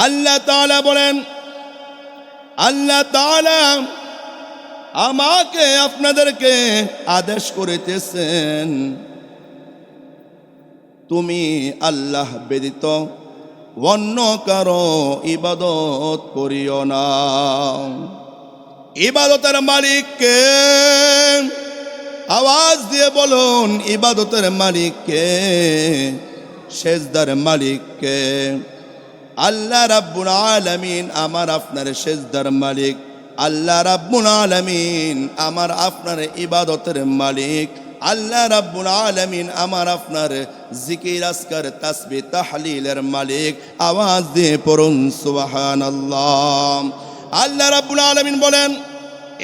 আল্লাহ তাআলা বলেন, আল্লাহ তাআলা আমাকে আপনাদেরকে আদেশ করিতেছেন, তুমি আল্লাহ ব্যতীত অন্য কারো ইবাদত করিও না। ইবাদতের মালিক কে? আওয়াজ দিয়ে বলুন, ইবাদতের মালিক কে? সেজদার মালিক কে? আল্লাহ রাব্বুল আলামিন আমার আপনার সেজদার মালিক। আল্লাহ রাব্বুল আলামিন আমার আপনার ইবাদতের মালিক। আল্লাহ রাব্বুল আলামিন আমার আপনার জিকির আজকার তাসবিহ তাহলিলের মালিক। আওয়াজ দিয়ে পড়ুন সুবহানাল্লাহ। আল্লাহ রাব্বুল আলামিন বলেন,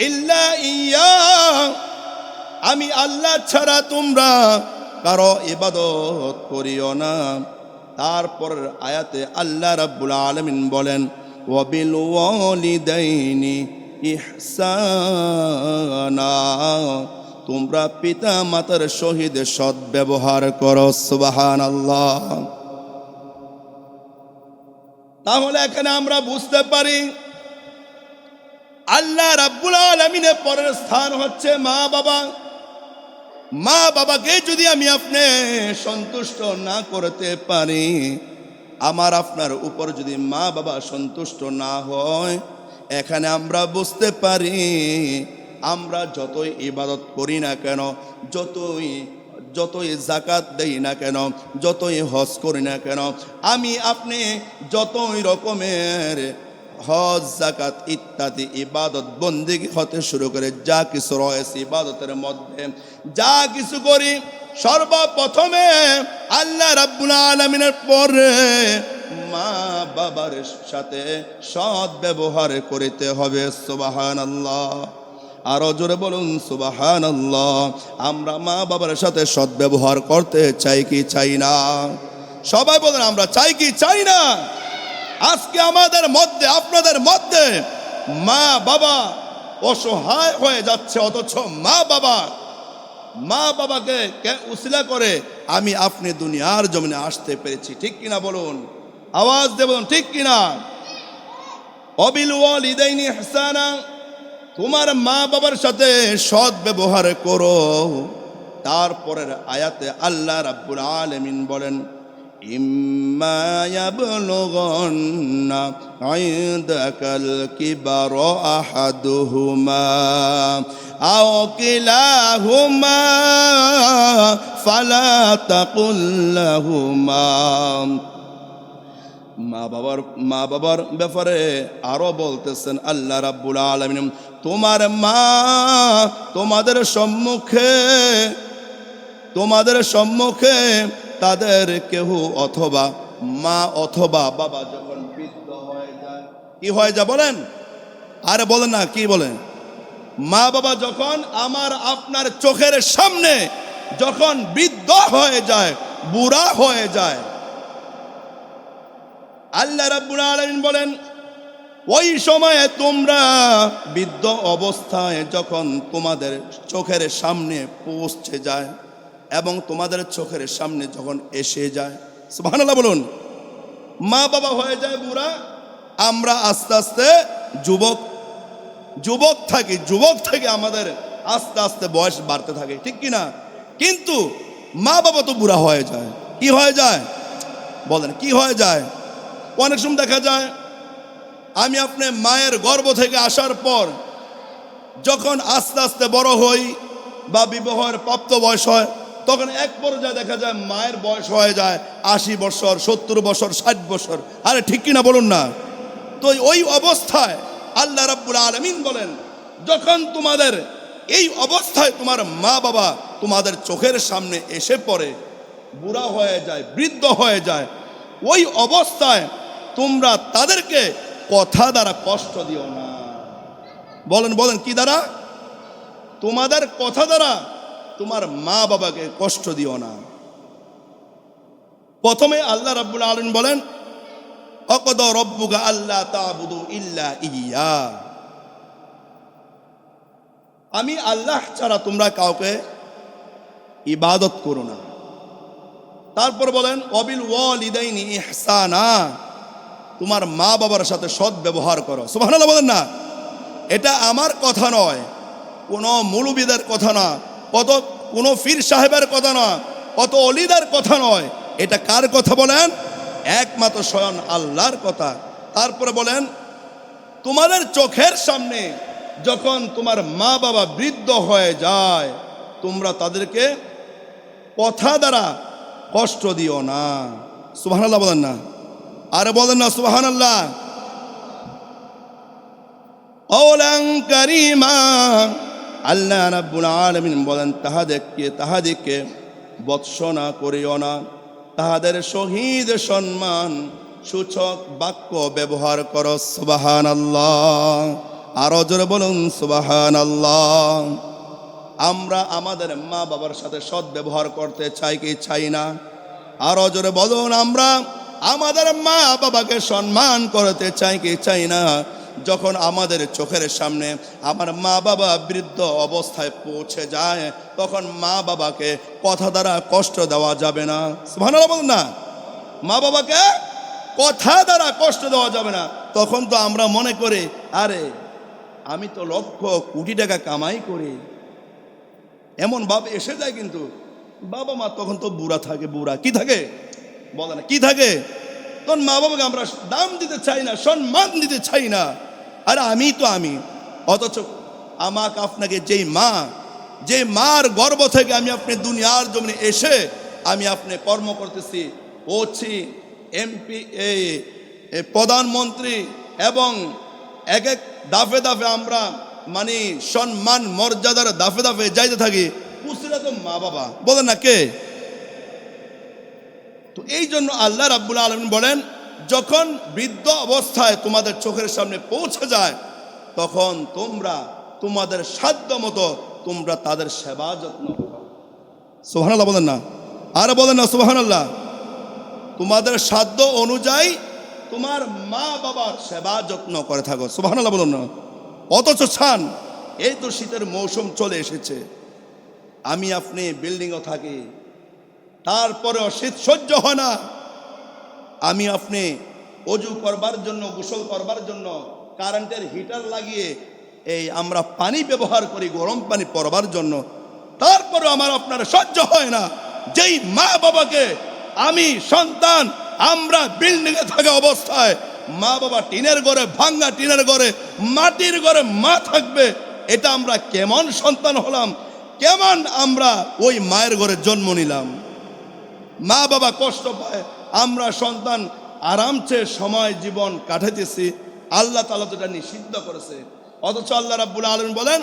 ইল্লা ইয়া, আমি আল্লাহ ছাড়া তোমরা কারো ইবাদত করিও না। তারপর আয়াতে আল্লাহ রাব্বুল আলামিন বলেন, ওয়াবিল ওয়ালিদাইনি ইহসানা, তোমরা পিতা মাতার সহিত সৎ ব্যবহার করো। সুবহানাল্লাহ। তাহলে এখানে আমরা বুঝতে পারি আল্লাহ রাব্বুল আলামিনের পরের স্থান হচ্ছে মা বাবা। মা বাবাকে যদি আমি আপনি সন্তুষ্ট না করতে পারি, আমার আপনার উপর যদি মা বাবা সন্তুষ্ট না হয়, এখানে আমরা বুঝতে পারি আমরা যতই ইবাদত করি না কেন, যতই জাকাত দেই না কেন, যতই হজ করি না কেন, আমি আপনি যতই রকমের হজ জাকাত ইত্যাদি ইবাদত বন্দেগী হতে শুরু করে যা কিছু রয়েছে ইবাদতের মধ্যে, যা কিছু করি সর্বপ্রথমে আল্লাহ রাব্বুল আলামিনের পরে মা বাবার সাথে সৎ ব্যবহার করিতে হবে। সুবহানাল্লাহ। আরো জোরে বলুন সুবহানাল্লাহ। আমরা মা বাবার সাথে সৎ ব্যবহার করতে চাই কি চাই না? সবাই বলেন, আমরা চাই কি চাই না? আজকে আমাদের মধ্যে, আপনাদের মধ্যে মা বাবা অসহায় হয়ে যাচ্ছে, অথচ মা বাবাকে উসিলা করে আমি আপনি দুনিয়ার জমিনে আসতে পেরেছি। ঠিক কিনা বলুন? আওয়াজ দেবেন, ঠিক কিনা? ওয়াবিল ওয়ালিদাইনি ইহসানা, তোমার মা বাবার সাথে সৎ ব্যবহার করো। তারপরের আয়াতে আল্লাহ রাব্বুল আলামিন বলেন, ইম্মা ইয়াবলুগান্না ইনদাকাল কিবারা আহাদুহুমা আও কিলাহুমা ফালা তাকুল লাহুমা। মা বাবার ব্যাপারে আরো বলতেছেন আল্লাহ রাব্বুল আলামিন, তোমার মা তোমাদের সম্মুখে তাদের কেহ অথবা মা অথবা বাবা যখন বৃদ্ধ হয়ে যায়, কি হয়ে যায় বলেন? আরে বলেন না, কি বলেন? মা বাবা যখন আমার আপনার চোখের সামনে যখন বৃদ্ধ হয়ে যায়, বুড়া হয়ে যায়, আল্লাহ রাব্বুল আলামিন বলেন, ওই সময়ে তোমরা বৃদ্ধ অবস্থায় যখন তোমাদের চোখের সামনে পৌঁছে যায় এবং তোমাদের চোখের সামনে যখন এসে যায়, সুবহানাল্লাহ বলুন, মা বাবা হয়ে যায় বুড়া, আমরা আস্তে আস্তে যুবক থেকে আমাদের আস্তে আস্তে বয়স বাড়তে থাকে, ঠিক কিনা? কিন্তু মা বাবা তো বুড়া হয়ে যায়। কি হয়ে যায় বলেন? কি হয়ে যায়? অনেক সময় দেখা যায় আমি আপনি মায়ের গর্ভ থেকে আসার পর যখন আস্তে আস্তে বড় হই বা বিবাহের প্রাপ্ত বয়স হয়, তখন এক পর্যায়ে দেখা যায় মায়ের বয়স হয়ে যায় 80 বছর, 70 বছর, 60 বছর। আরে ঠিক কিনা বলুন না? তো ওই অবস্থায় আল্লাহ রাব্বুল আলামিন বলেন, যখন তোমাদের এই অবস্থায় তোমার মা বাবা তোমাদের চোখের সামনে এসে পড়ে, বুড়া হয়ে যায়, বৃদ্ধ হয়ে যায়, ওই অবস্থায় তোমরা তাদেরকে কথা দ্বারা কষ্ট দিও না। বলেন কি দ্বারা? তোমাদের কথা দ্বারা তোমার মা বাবাকে কষ্ট দিও না। প্রথমে আল্লাহ রাব্বুল আলামিন বলেন, ওয়াকাদা রাব্বুকা আল্লা তা'বুদু ইল্লা ইয়্যা, আমি আল্লাহ ছাড়া তোমরা কাউকে ইবাদত করো না। তারপর বলেন, ওয়াবিল ওয়ালিদাইনি ইহসানা, তোমার মা বাবার সাথে সৎ ব্যবহার করো। সুবহানাল্লাহ বলেন না। এটা আমার কথা নয়, কোনো মৌলবীদের কথা না, কোনো পীর সাহেবের কথা না, কত অলিদের কথা নয়। এটা কার কথা বলেন? একমাত্র স্বয়ং আল্লাহর কথা। তারপরে বলেন, তোমাদের চোখের সামনে যখন তোমার মা বাবা বৃদ্ধ হয়ে যায়, তোমরা তাদেরকে কথা দ্বারা কষ্ট দিও না। সুবহানাল্লাহ বলেন না, আরে বলেন না সুবহানাল্লাহ। কওলান কারীমা, আল্লাহ রাব্বুল আলামিন বলেন, তাহাদেরকে বৎসনা করিও না, তাহাদের শহীদ সম্মান সূচক বাক্য ব্যবহার করো। সুবহানাল্লাহ, আরো জোরে বলুন সুবহানাল্লাহ। আমরা আমাদের মা বাবার সাথে সৎ ব্যবহার করতে চাই কি চাই না? আরো জোরে বলুন, আমরা আমাদের মা বাবাকে সম্মান করতে চাই কি চাই না? যখন আমাদের চোখের সামনে আমার মা বাবা বৃদ্ধ অবস্থায় পৌঁছে যায়, তখন মা বাবাকে কথা দ্বারা কষ্ট দেওয়া যাবে না। সুবহানাল্লাহ বলুন না। মা বাবাকে কথা দ্বারা কষ্ট দেওয়া যাবে না। তখন তো আমরা মনে করি, আরে আমি তো লক্ষ কোটি টাকা কামাই করি, এমন ভাব এসে যায়। কিন্তু বাবা মা তখন তো বুড়া থাকে, বুড়া কি থাকে বলে না, কি থাকে? তখন মা বাবাকে আমরা দাম দিতে চাই না, সম্মান দিতে চাই না। আরে আমি তো আমি, অথচ আমাকে আপনাকে যে মার গর্ভ থেকে আমি আপনি দুনিয়ার জমিনে এসে আমি আপনি কর্ম করতেছি, হচ্ছি এমপি, প্রধানমন্ত্রী, এবং এক এক দাফে দাফে আমরা মানে সম্মান মর্যাদার দাফে দাফে যাইতে থাকি, পুষিরা তো মা বাবা, বলেন না কে? তো এই জন্য আল্লাহ রাব্বুল আলামিন বলেন, যখন বৃদ্ধ অবস্থায় তোমাদের চোখের সামনে পৌঁছে যায়, তখন তোমরা তোমাদের সাধ্য মতো তোমরা তাদের সেবা যত্ন করো। সুবহানাল্লাহ বলেন না, আর বলেন না সুবহানাল্লাহ। তোমাদের সাধ্য অনুযায়ী তোমার মা বাবার সেবা যত্ন করে থাকো। সুবহানাল্লাহ বলুন না। অথচ ছান, এই তো শীতের মৌসুম চলে এসেছে, আমি আপনি বিল্ডিংও থাকি, তারপরেও শীত সহ্য হয় না। আমি আপনি অজু করবার জন্য, গোসল করবার জন্য কারেন্টের হিটার লাগিয়ে আমরা পানি ব্যবহার করি গরম পানি পরবার জন্য, তারপরে আমার আপনার সহ্য হয় না। যেই মা বাবাকে আমি সন্তান, আমরা বিল্ডিংয়ে থাকা অবস্থায় মা বাবা টিনের ঘরে, ভাঙ্গা টিনের ঘরে, মাটির ঘরে মা থাকবে, এটা আমরা কেমন সন্তান হলাম? কেমন আমরা ওই মায়ের ঘরে জন্ম নিলাম? মা বাবা কষ্ট পায়, আমরা সন্তান আরামসে সময় জীবন কাটাইতেছি। আল্লাহ তাআলা তো এটা নিষিদ্ধ করেছে। অথচ আল্লাহ রাব্বুল আলামিন বলেন,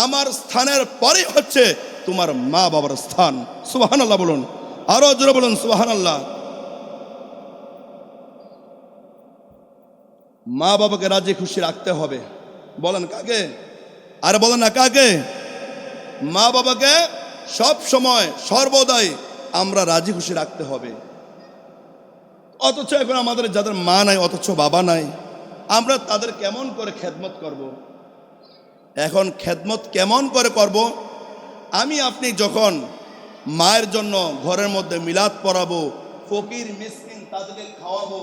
আমার স্থানের পরেই হচ্ছে তোমার মা বাবার স্থান। সুবহানাল্লাহ বলুন, আরো জোরে বলুন সুবহানাল্লাহ। মা বাবাকে রাজি খুশি রাখতে হবে। বলেন কাকে? আরে বলেন না কাকে? মা বাবাকে সব সময় সর্বদাই আমরা রাজি খুশি রাখতে হবে। অথচ এখন আমাদের যাদের মা নাই, অথচ বাবা নাই, আমরা তাদের কেমন করে খেদমত করব? এখন খেদমত কেমন করে করব? আমি আপনি যখন মায়ের জন্য ঘরের মধ্যে মিলাদ পড়াবো, ফকির মিসকিন তাদেরকে খাওয়াবো,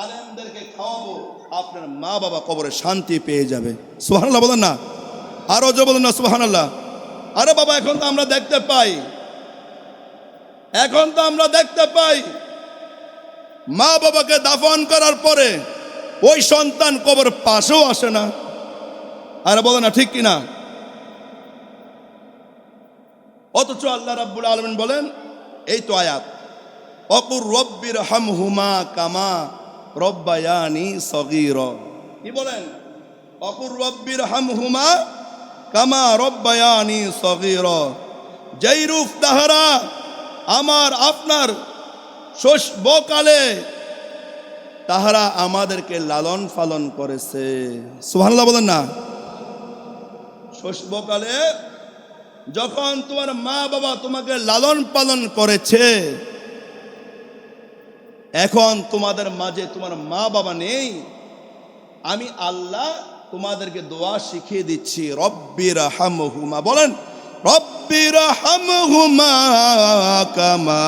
আলেমদেরকে খাওয়াবো, আপনার মা বাবা কবরে শান্তি পেয়ে যাবে। সুবহানাল্লাহ বলেন না, আরো জোরে বলেন না সুবহানাল্লাহ। আরে বাবা, এখন তো আমরা দেখতে পাই মা বাবাকে দাফন করার পরে ওই সন্তান কবর পাশেও আসে না। আরে বলে না, ঠিক কিনা? অথচ আল্লাহ রাব্বুল আলামিন বলেন, এই তো আয়াত, অকুর রব্বির হামহুমা কামা রব্বায়ানি সগীরা। কি বলেন? অকুর রব্বির হামহুমা কামা রব্বায়ানি সগীরা। যেই রূপ তাহারা আমার আপনার শৈশবকালে তাহারা আমাদেরকে লালন পালন করেছে। সুবহানাল্লাহ বলেন না। শৈশবকালে যখন তোমার মা বাবা তোমাকে লালন পালন করেছে, এখন তোমাদের মাঝে তোমার মা বাবা নেই, আমি আল্লাহ তোমাদেরকে দোয়া শিখিয়ে দিচ্ছি, রব্বির হামহুমা। বলেন, রব্বির হামহুমা কামা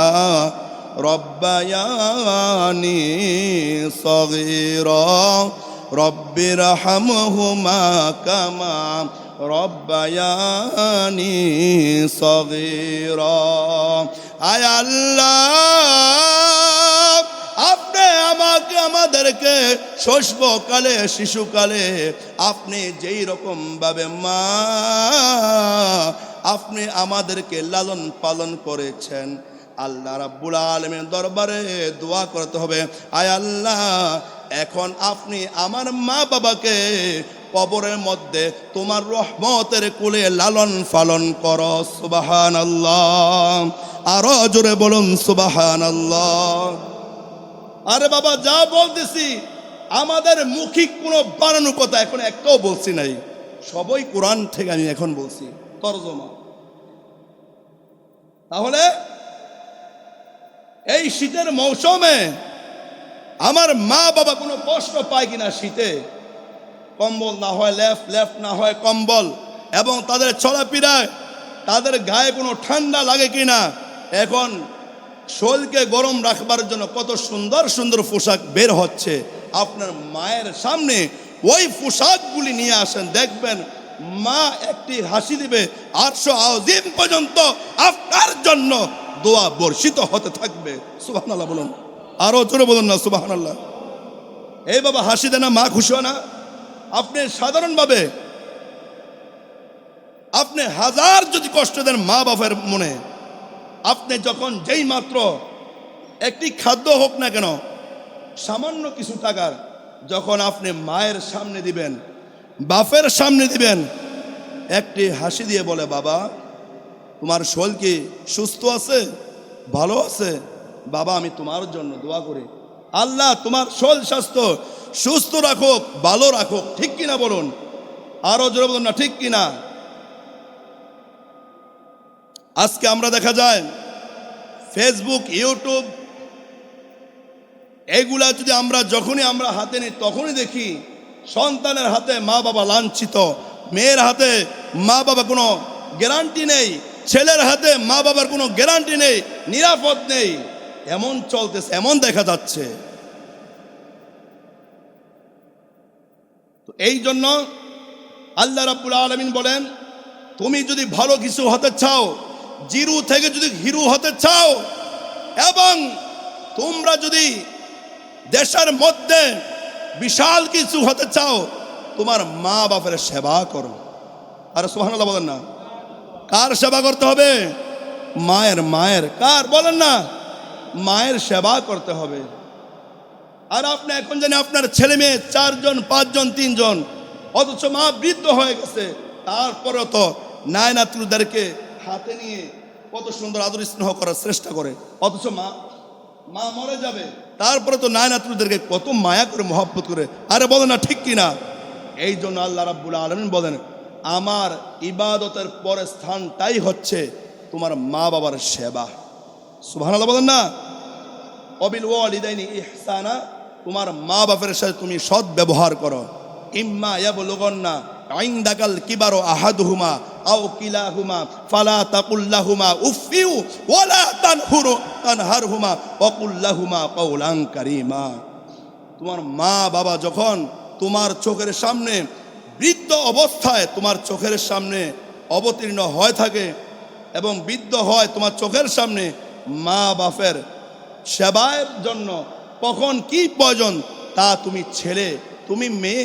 রব্বায়ানি সগীরা রব্বিরহামহুমা কামা রব্বায়ানি সগীরা। আয় আল্লাহ, আপনি আমাকে আমাদেরকে শৈশবকালে শিশুকালে আপনি যেই রকম ভাবে মা আপনি আমাদেরকে লালন পালন করেছেন, আল্লাহ রাব্বুল আলামিনের দরবারে দোয়া করতে হবে, আয় আল্লাহ এখন আপনি আমার মা বাবাকে কবরের মধ্যে তোমার রহমতের কোলে লালন পালন করো। সুবহানাল্লাহ, আরো জোরে বলুন সুবহানাল্লাহ। আরে বাবা যা বলতেছি আমাদের মৌখিক কোনো বানানো কথা এখন একটাও বলছি নাই, সবই কোরআন থেকে আমি এখন বলছি তরজমা। তাহলে এই শীতের মৌসুমে আমার মা বাবা কোনো কষ্ট পায় কিনা, শীতে কম্বল না হয় লেফট না হয় কম্বল, এবং তাদের চলাফেরায় তাদের গায়ে কোনো ঠান্ডা লাগে কিনা। এখন শরীরকে গরম রাখবার জন্য কত সুন্দর সুন্দর পোশাক বের হচ্ছে, আপনার মায়ের সামনে ওই পোশাকগুলি নিয়ে আসেন, দেখবেন মা একটি হাসি দিবে, 800 আযীম পর্যন্ত আপনার জন্য দোয়া বর্ষিত হতে থাকবে। সুবহানাল্লাহ বলুন, আরো জোরে বলুন না সুবহানাল্লাহ। এই বাবা হাসি দেয় না, মা খুশি হয় না? আপনি সাধারণভাবে আপনি হাজার যদি কষ্ট দেন মা বাবার মনে, আপনি যখন যেই মাত্র একটি খাদ্য হোক না কেন সামান্য কিছু টাকার যখন আপনি মায়ের সামনে দিবেন, বাপের সামনে দিবেন, একটি হাসি দিয়ে বলে, বাবা তোমার শরীর কি সুস্থ আছে, ভালো আছে? বাবা আমি তোমার জন্য দোয়া করি, আল্লাহ তোমার শরীর স্বাস্থ্য সুস্থ রাখুক, ভালো রাখুক। ঠিক কিনা বলুন, আরো জোরে বলুন না ঠিক কিনা। আজকে আমরা দেখা যায় ফেসবুক, ইউটিউব এইগুলা যদি আমরা যখনই আমরা হাতে নিই তখনই দেখি সন্তানের হাতে মা বাবা লাঞ্ছিত, মেয়ের হাতে মা বাবা কোনো গ্যারান্টি নেই, ছেলের হাতে মা বাবার কোনো গ্যারান্টি নেই, নিরাপদ নেই, এমন চলতেছে, এমন দেখা যাচ্ছে। তো এই জন্য আল্লাহ রাব্বুল আলামিন বলেন, তুমি যদি ভালো কিছু হতে চাও, জিরু থেকে যদি হিরু হতে চাও, এবং তোমরা যদি দেশের মধ্যে বিশাল কিছু হতে চাও, তোমার মা বাপের সেবা করো। আর সুবহানাল্লাহ বলেন না, কার সেবা করতে হবে? মায়ের। কার বলেন না? মায়ের সেবা করতে হবে। আর আপনি এখন জানেন আপনার ছেলে মেয়ে 4 জন 5 জন 3 জন, অথচ মা বৃদ্ধ হয়ে গেছে, তারপরে তো নায়নাতুদেরকে হাতে নিয়ে কত সুন্দর আদর স্নেহ করার চেষ্টা করে, অথচ মা মরে যাবে, তারপরে তো নায়নাতুদেরকে কত মায়া করে মহব্বত করে। আরে বলেন না ঠিক কিনা? এই জন্য আল্লাহ রাব্বুল আলামিন বলেন, আমার ইবাদতের পরে স্থানটাই হচ্ছে তোমার মা বাবার সেবা। সুবহানাল্লাহ বলেন না। অবিল ওয়ালিদাইনি ইহসানা, তোমার মা বাবার সাথে তুমি সৎ ব্যবহার করো। ইম্মা ইয়াবলুগান্না ইনদাকাল কিবারু আহাদুহুমা আও কিলাহুমা ফালা তাকুল লাহুমা উফিউ ওয়ালা তানহারহুমা ওয়াকুল লাহুমা কাওলান কারীমা। তোমার মা বাবা যখন তোমার চোখের সামনে বৃদ্ধ অবস্থায় তোমার চোখের সামনে অবতীর্ণ হয়ে থাকে এবং বৃদ্ধ হয় তোমার চোখের সামনে, মা বাপের সেবার জন্য কখন কি প্রয়োজন তা তুমি ছেলে তুমি মেয়ে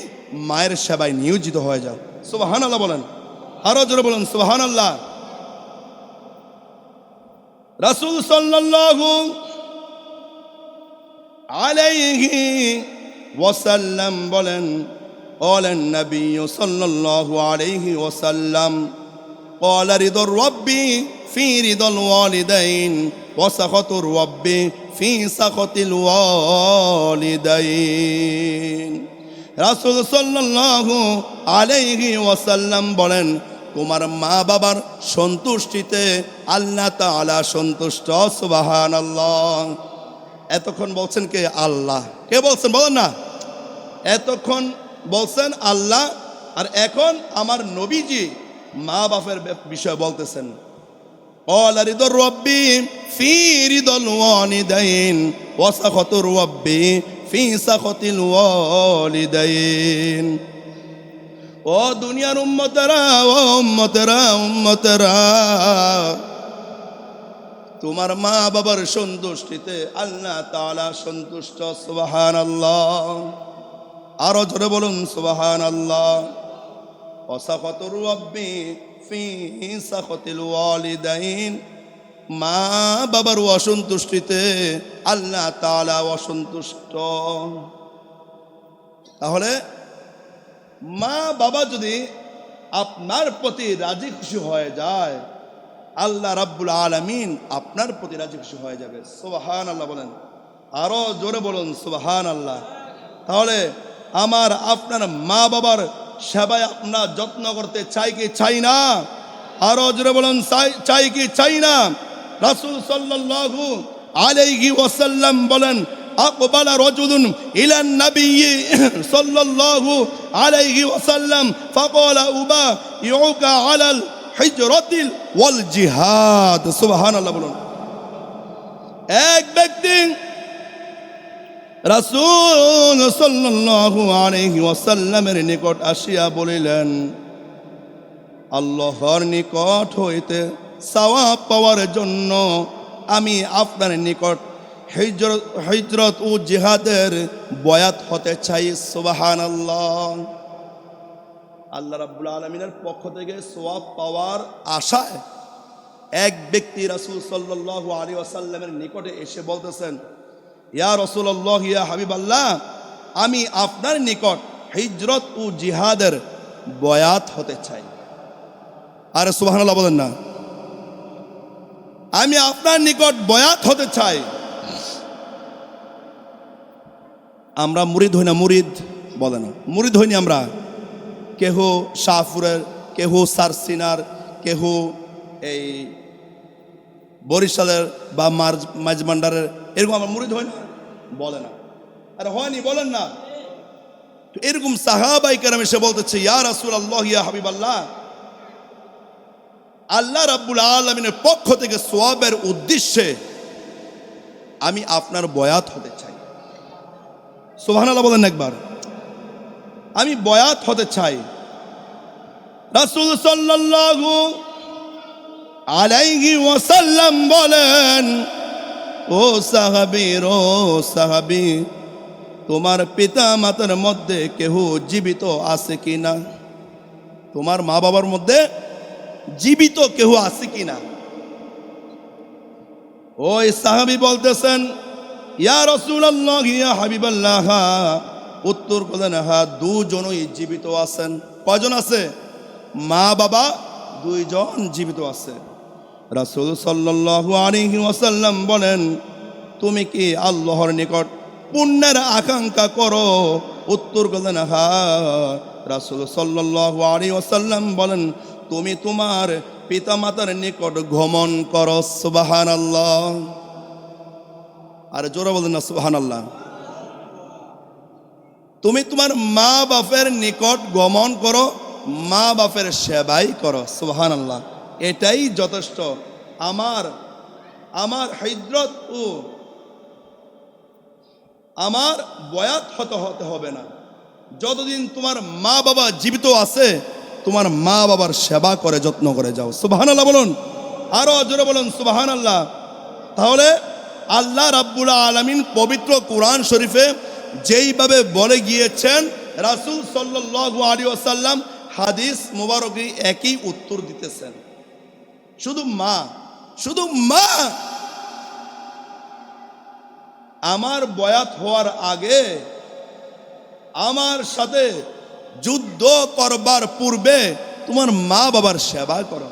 মায়ের সেবায় নিয়োজিত হয়ে যাও। সুবহানাল্লাহ বলেন, আরো জোরে বলেন সুবহানাল্লাহ। রাসূল সাল্লাল্লাহু আলাইহি ওয়াসাল্লাম বলেন, ক্বালান নবী সাল্লাল্লাহু আলাইহি ওয়াসাল্লাম, ক্বালা রিদুর রাব্বি ফি রিদুল ওয়ালিদাইন ওয়া সাখাতুর রাব্বি ফি সাখাতিল ওয়ালিদাইন। রাসূল সাল্লাল্লাহু আলাইহি ওয়াসাল্লাম বলেন, তোমার মা বাবার সন্তুষ্টিতে আল্লাহ তাআলা সন্তুষ্ট। সুবহানাল্লাহ। এতক্ষণ বলছেন কে? আল্লাহ। কে বলছেন বলেন না? এতক্ষণ বলছেন আল্লাহ, আর এখন আমার নবীজি মা বাপের বিষয় বলতেছেন। قال رضا ربي في رضا الوالدين وسخط ربي في سخط الوالدين ও দুনিয়ার উম্মতেরা, ও উম্মতেরা, উম্মতেরা, তোমার মা বাবার সন্তুষ্টিতে আল্লাহ তাআলা সন্তুষ্ট। সুবহানাল্লাহ। আরো জোরে বলুন সুবহানাল্লাহ। ওয়াসাখাতুর রাব্বি ফি সাখাতিল ওয়ালিদাইন, মা বাবার অসন্তুষ্টিতে আল্লাহ তাআলা অসন্তুষ্ট। তাহলে মা বাবা যদি আপনার প্রতি রাজি খুশি হয়ে যায়, আল্লাহ রাব্বুল আলামিন আপনার প্রতি রাজি খুশি হয়ে যাবে। সুবহানাল্লাহ বলেন, আরো জোরে বলুন সুবহানাল্লাহ। তাহলে আমার আপনার মা বাবার সেবায় আমরা যত্ন করতে চাই কি চাই না? আরো জোরে বলুন চাই কি চাই না? রাসূল সাল্লাল্লাহু আলাইহি ওয়াসাল্লাম বলেন, আকবালা রাজুলুন ইলান নাবিয়্যি সাল্লাল্লাহু আলাইহি ওয়াসাল্লাম ফাকালা উবাইউকা আলাল হিজরাতিল ওয়াল জিহাদ। সুবহানাল্লাহ বলুন। এক ব্যক্তি রাসূল সাল্লাল্লাহু আলাইহি ওয়াসাল্লামের নিকট আসিয়া বলিলেন, আল্লাহর নিকট হইতে সওয়াব পাওয়ার জন্য আমি আপনার নিকট হিজরত ও জিহাদের বয়াত হতে চাই। সুবহানাল্লাহ। আল্লাহ রাব্বুল আলামিনের পক্ষ থেকে সওয়াব পাওয়ার আশায় এক ব্যক্তি রাসূল সাল্লাল্লাহু আলাইহি ওয়াসাল্লামের নিকটে এসে বলতেছেন, ইয়া রাসূলুল্লাহ, ইয়া হাবিবাল্লাহ, আমি আপনার নিকট হিজরত ও জিহাদের বয়াত হতে চাই। আরে সুবহানাল্লাহ বলেন না। আমি আপনার নিকট বয়াত হতে চাই। আমরা মুরিদ হই না? মুরিদ বলে না, মুরিদ হইনি আমরা। কেহ শাহপুরের, কেহ সারসিনার, কেহ এই বরিশালের বা মাঝমান্ডারের, এরকম আমরা মুরিদ হই না? বলে না। আরে হয়নি বলেন না। তো এরকম সাহাবায়ে কেরাম এসে বলতেছে, ইয়া রাসূলুল্লাহ, ইয়া হাবিবাল্লাহ, আল্লাহ রাব্বুল আলামিনের পক্ষ থেকে সওয়াবের উদ্দেশ্যে আমি আপনার বয়াত হতে চাই। সুবহানাল্লাহ বলেন একবার। আমি বয়াত হতে চাই। রাসূল সাল্লাল্লাহু আলাইহি ওয়াসাল্লাম বলেন, ও সাহাবী, তোমার পিতা মাতার মধ্যে কেহ জীবিত আছে কিনা? তোমার মা বাবার মধ্যে জীবিত কেহ আছে কিনা? ওই সাহাবী বলতেছেন, ইয়া রাসূলুল্লাহ, ইয়া হাবিবাল্লাহ, উত্তর করলেন, হ্যাঁ, দুজনই জীবিত আছেন। কয়জন আছে? মা বাবা দুইজন জীবিত আছে। রাসূল সাল্লাল্লাহু আলাইহি ওয়াসাল্লাম বলেন, তুমি কি আল্লাহর নিকট পুণ্যের আকাঙ্ক্ষা করো? উত্তর করলেন, হ্যাঁ। রাসূল সাল্লাল্লাহু আলাইহি ওয়াসাল্লাম বলেন, তুমি তোমার পিতা মাতার নিকট গমন করো। সুবহানাল্লাহ। আরে জোরে বলেন না সুবহানাল্লাহ। তুমি তোমার মা বাপের নিকট গমন করো, মা বাপের সেবাই করো। সুবহানাল্লাহ। এটাই যথেষ্ট। আমার হিজরত ও আমার বয়াত হতে হবে না। যতদিন তোমার মা বাবা জীবিত আছে, তোমার মা বাবার সেবা করে যত্ন করে যাও। সুবহানাল্লাহ বলুন। আরো জোরে বলুন সুবহানাল্লাহ। তাহলে আল্লাহ রাব্বুল আলামিন পবিত্র কোরআন শরীফে যেইভাবে বলে গিয়েছেন, রাসূল সাল্লাল্লাহু আলাইহি ওয়াসাল্লাম হাদিস মুবারকে একই উত্তর দিতেছেন। শুধু মা আমার বয়াত হওয়ার আগে, আমার সাথে যুদ্ধ করবার পূর্বে তোমার মা বাবার সেবা করো।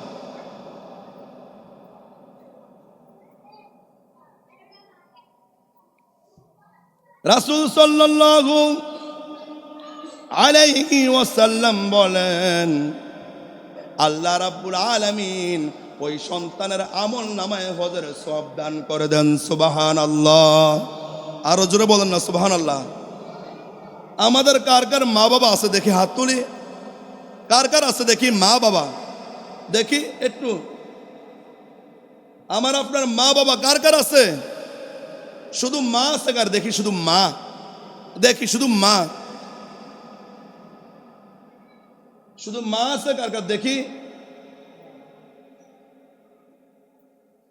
রাসূল সাল্লাল্লাহু আলাইহি ওয়াসাল্লাম বলেন, আল্লাহ রাব্বুল আলামিন ওই সন্তানের আমল নামায় হজের সওয়াব দান করে দেন। সুবহানাল্লাহ। আরো জোরে বলেন না সুবহানাল্লাহ। আমাদের কার কার মা বাবা আছে দেখি হাত তুলি। কার কার আছে দেখি মা বাবা? দেখি একটু। আমার আপনার মা বাবা কার কার আছে? শুধু মা আছে কার? দেখি শুধু মা, দেখি শুধু মা, শুধু মা আছে কার কার দেখি।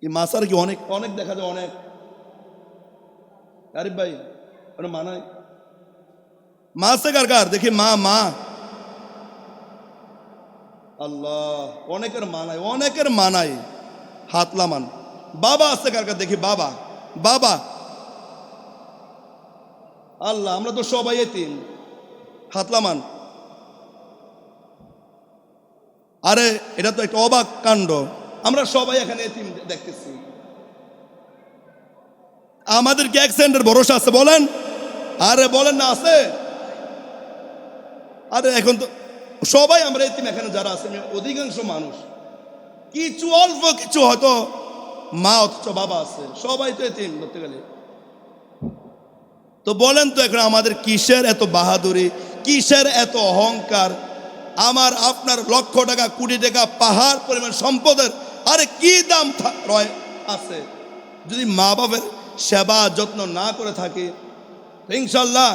কি মা স্যার কি অনেক অনেক দেখা যায় অনেক? আরিফ ভাই ওরা মা নাই? মা আছে কার কার দেখি? মা মা আল্লাহ, অনেকের মা নাই, অনেকের মা নাই, হাত লামান। বাবা আছে কার কার দেখি? বাবা বাবা আল্লাহ, আমরা তো সবাই এতিম, হাত লামান। আরে এটা তো একটা অবাক কাণ্ড, আমরা সবাই এখানে এতিম দেখতেছি। আমাদের কি অ্যাক্সিডেন্টের ভরসা আছে বলেন? আরে বলেন না আছে? আরে এখন তো সবাই আমরা এতিম এখানে যারা আছে, অধিকাংশ মানুষ কিছু অল্প কিছু হয়তো মা অথচ বাবা আছে, সবাই তো এতিম ধরতে গেলে। তো বলেন তো এখন আমাদের কিসের এত বাহাদুরি, কিসের এত অহংকার? আমার আপনার লক্ষ টাকা কোটি টাকা পাহাড় পরিমাণ সম্পদের আরে কি দাম আছে যদি মা বাবার সেবা যত্ন না করে থাকে? ইনশাল্লাহ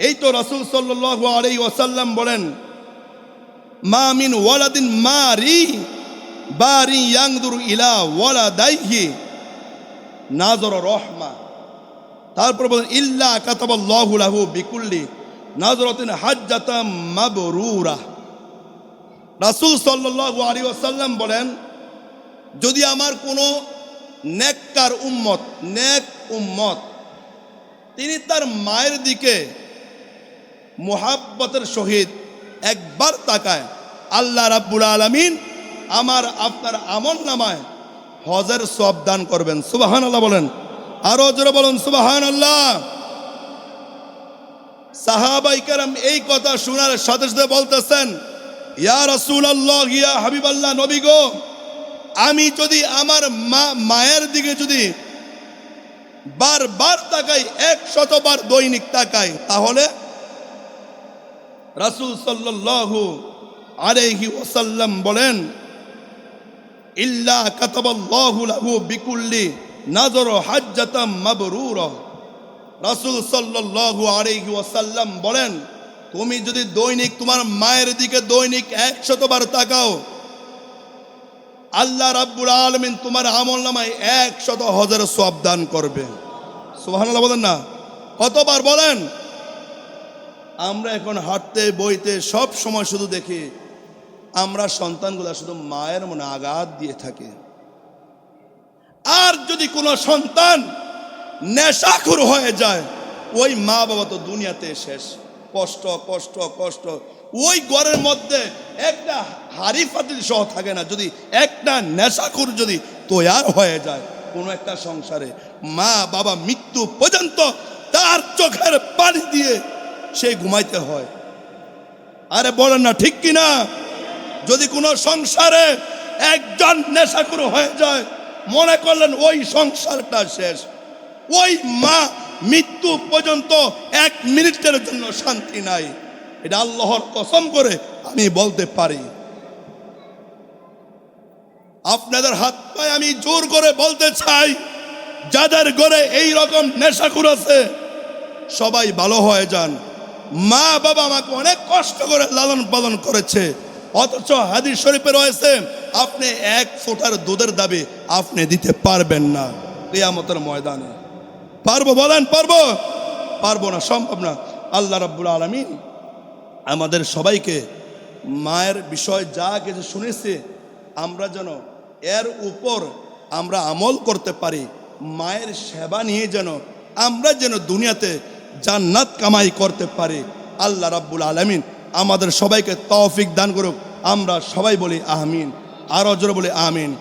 এই তো রাসূল সাল্লাল্লাহু আলাইহি ওয়াসাল্লাম বলেন, মা মিন ওয়ালাদিন মারি বারি ইয়ানদুরু ইলা ওয়ালাদাইহি নাযরা রাহমা। তারপর বলেন ইল্লা কাতাবাল্লাহু লাহু বিকুল্লি নাযরাতিন হাজ্জাতাম মাবরুরা। রাসূল সাল্লাল্লাহু আলাইহি ওয়াসাল্লাম বলেন, যদি আমার কোনো নেককার উম্মত, নেক উম্মত, তিনি তার মায়ের দিকে মুহাব্বতের সহিত একবার তাকায়, আল্লাহ রাব্বুল আলামিন আমার আপনার আমল নামায় হজের সওয়াব দান করবেন। সুবহানাল্লাহ বলেন, আরো জোরে বলুন সুবহানাল্লাহ। সাহাবায়ে কেরাম এই কথা শোনার সাথে সাথে বলতেছেন, ইয়া রাসূলুল্লাহ, ইয়া হাবিবাল্লাহ, নবী গো, আমি যদি আমার মায়ের দিকে যদি বারবার তাকাই, 100 বার দৈনিক তাকাই, তাহলে রাসূল সাল্লাল্লাহু আলাইহি ওয়াসাল্লাম বলেন, ইল্লা কাতাবাল্লাহু লাহু বিকুল্লি নাযর হাজ্জাতাম মাবরুরা। রাসূল সাল্লাল্লাহু আলাইহি ওয়াসাল্লাম বলেন, তুমি যদি দৈনিক তোমার মায়ের দিকে দৈনিক 100 বার তাকাও, আল্লাহ রাব্বুল আলামিন তোমার আমলনামায় 100 হজের সওয়াব দান করবে। সুবহানাল্লাহ বলেন না? কতবার বলেন? আমরা এখন হাঁটতে বইতে সব সময় শুধু দেখি আমরা সন্তানগুলা শুধু মায়ের মনে আঘাত দিয়ে থাকে। আর যদি কোনো সন্তান নেশাখোর হয়ে যায়, ওই মা বাবা তো দুনিয়াতে শেষ। কষ্ট কষ্ট কষ্ট। ওই ঘরের মধ্যে একটা হাড়ি ফাতিল সহ থাকে না, যদি একটা নেশাখোর যদি তৈয়ার হয়ে যায় কোনো একটা সংসারে, মা বাবা মৃত্যু পর্যন্ত তার চোখের পানি দিয়ে সে ঘুমাইতে হয়। আরে বলেন না ঠিক কিনা? যদি কোনো সংসারে একজন নেশাখোর হয়ে যায়, মনে করলেন ওই সংসারটা শেষ। ওই মা মৃত্যু পর্যন্ত 1 মিনিটের জন্য শান্তি নাই। এটা আল্লাহর কসম করে আমি বলতে পারি। আপনাদের হাত পায়ে আমি জোর করে বলতে চাই, যাদের ঘরে এই রকম নেশাখোর আছে সবাই ভালো হয়ে যান। মা বাবা আমাকে অনেক কষ্ট করে লালন পালন করেছে, অথচ হাদিস শরীফে রয়েছে আপনি 1 ফোঁটার দুধের দাবি আপনি দিতে পারবেন না কিয়ামতের ময়দানে। পারবো বলেন? পারবো? পারবো না, সম্ভব না। আল্লাহ রাব্বুল আলামিন আমাদের সবাইকে মায়ের বিষয় যা কিছু শুনেছে আমরা যেন এর উপর আমরা আমল করতে পারি। মায়ের সেবা নিয়ে আমরা যেন দুনিয়াতে জান্নাত কামাই করতে পারি। আল্লাহ রাব্বুল আলামিন আমাদের সবাইকে তৌফিক দান করুক। আমরা সবাই বলি আমিন, আরো জোরে বলি আমিন।